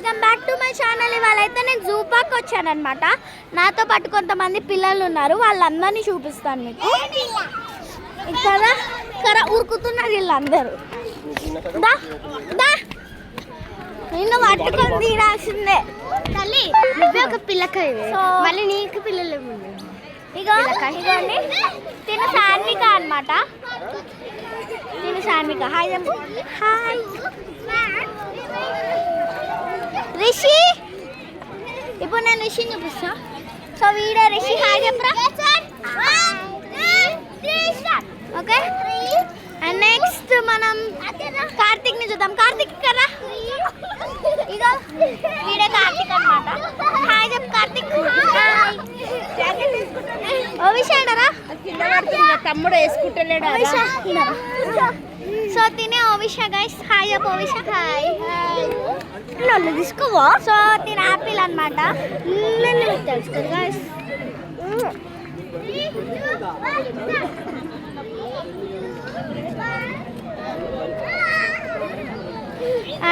Welcome back to my channel. ఇవాళైతే నేను zoo park వచ్చానమాట. నాతో పాటు కొంతమంది పిల్లలు ఉన్నారు, వాళ్ళందరినీ చూపిస్తాను మీకు. ఇక్కడ ఊరుకుతున్నారు వీళ్ళందరూ. దా దా నిన్ను పట్టుకొని తీరాల్సిందే తల్లి. నువ్వే ఒక పిల్లకాయ, మళ్ళీ నీకు పిల్లలు. ఇగోండి తిను సాన్విక అనమాట. తిను సాన్విక. హాయ్ చెప్పు. హాయ్ రిషి. ఇప్పుడు నేను రిషిని చూపిస్తా. సో వీడియో రిషి హాయ్ చెప్పరా. ఓకే, అండ్ నెక్స్ట్ మనం కార్తిక్ ని చూద్దాం. కార్తిక్ కదా, ఇగో వీడియో కార్తిక్ అనమాట. హాయ్ చెప్పు కార్తిక్. ఓవిషాడరా తమ్ముడు వేసుకుంటలేడు. సో తినే ఓవిషా గైస్. హాయ్ చెప్పు ఓవిషా. హాయ్ నన్ను తీసుకోవా. సో తిన యాపిల్ అనమాట. తెలుసు కదా గైస్.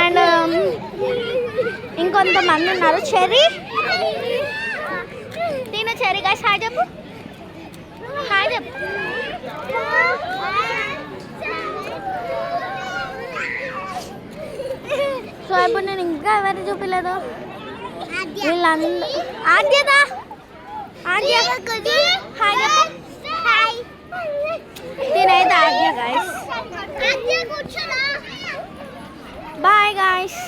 అండ్ ఇంకొంతమంది ఉన్నారు. చెర్రీ తిను చెర్రీ గైస్. హాయ్ చెప్పు. హాయ్ చెప్పు. సో ఇప్పుడు నేను ఇంకా ఎవరిని చూపించలేదు. వీళ్ళందరూ ఆద్యదా. ఆద్య హాయ్ చెప్పు. తినైతే ఆద్య గైస్. Bye guys.